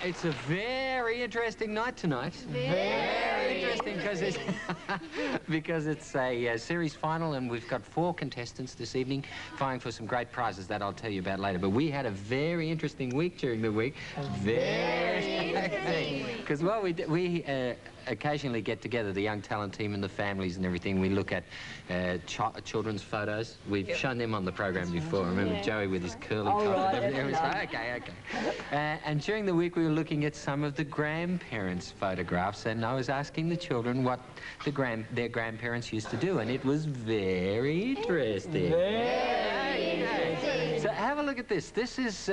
It's a very interesting night tonight. Very interesting because it's a series final, and we've got 4 contestants this evening vying for some great prizes that I'll tell you about later. But we had a very interesting week during the week. Very interesting. Because, well, we occasionally get together, the young talent team and the families and everything. We look at children's photos. We've shown them on the program before. Remember Joey with his curly top and everything? Okay. And during the week we were looking at some of the grandparents' photographs, and I was asking the children what their grandparents used to do, and it was very interesting. So have a look at this. This is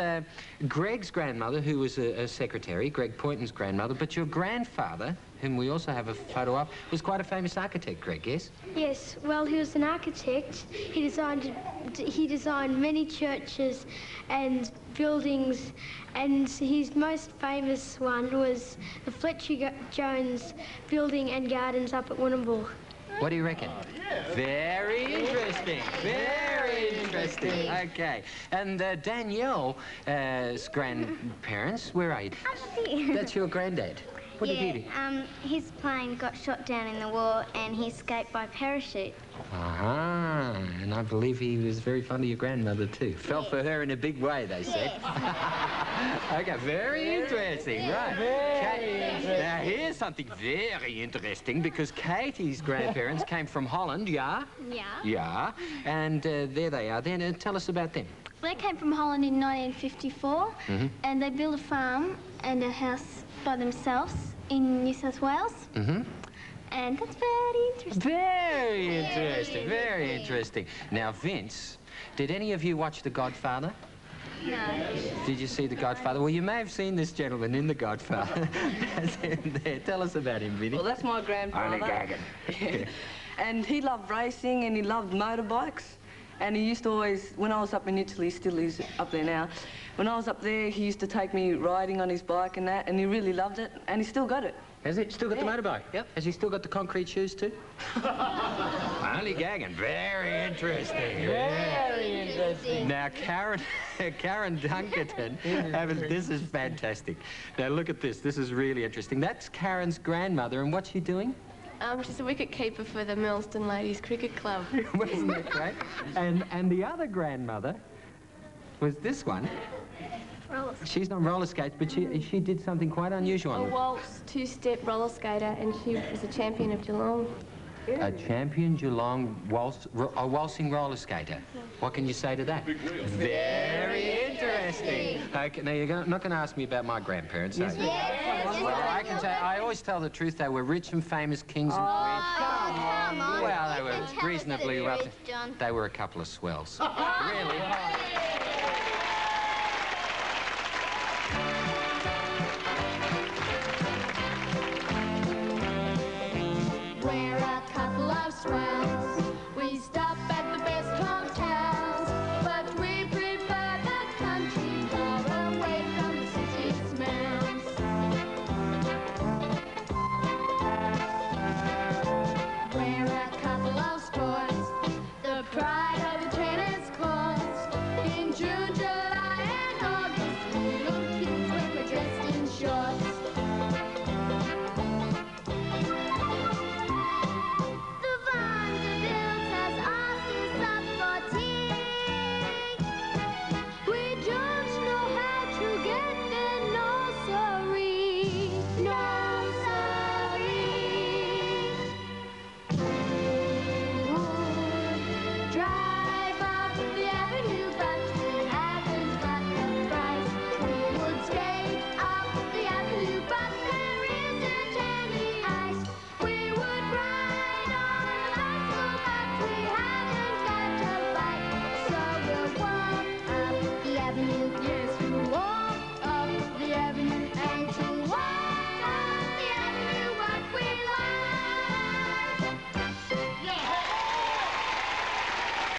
Greg's grandmother, who was a secretary, Greg Poynton's grandmother, but your grandfather, whom we also have a photo of, was quite a famous architect, Greg, yes? Yes, well, he was an architect. He designed many churches and buildings, and his most famous one was the Fletcher Jones Building and Gardens up at Warrnambool. What do you reckon? Very interesting. Very interesting. Okay. And Danielle's grandparents, where are you? That's your granddad. What did he do? His plane got shot down in the war and he escaped by parachute. And I believe he was very fond of your grandmother too. Fell for her in a big way, they said. Okay, very interesting, right. Very interesting. Now, here's something very interesting, because Katie's grandparents came from Holland, yeah? Yeah. Yeah, and there they are. Then tell us about them. They came from Holland in 1954, and they built a farm and a house by themselves in New South Wales. And that's very interesting. Very interesting, very interesting. Now, Vince, did any of you watch The Godfather? No. Did you see The Godfather? Well, you may have seen this gentleman in The Godfather. That's him there. Tell us about him, Vinny. Well, that's my grandfather. Only gagging. Yeah. And he loved racing and he loved motorbikes. And he used to always, when I was up in Italy, he still is up there now, when I was up there, he used to take me riding on his bike and that, and he really loved it, and he still got it. Has he still got the motorbike? Yep. Has he still got the concrete shoes too? Only gagging. Very interesting. Very interesting. Now, Karen Dunkerton, this is fantastic. Now, look at this. This is really interesting. That's Karen's grandmother, and what's she doing? She's a wicket keeper for the Millston Ladies Cricket Club. Wasn't that great? And the other grandmother was this one. She's not roller skates, but she did something quite unusual. A waltz, 2-step roller skater, and she was a champion of Geelong. A champion Geelong waltzing roller skater. What can you say to that? Very interesting. Okay, now you're not going to ask me about my grandparents, are you? Well, I can tell. I always tell the truth. They were rich and famous kings and queens. Come on. Well, they were reasonably wealthy. They were a couple of swells. Really.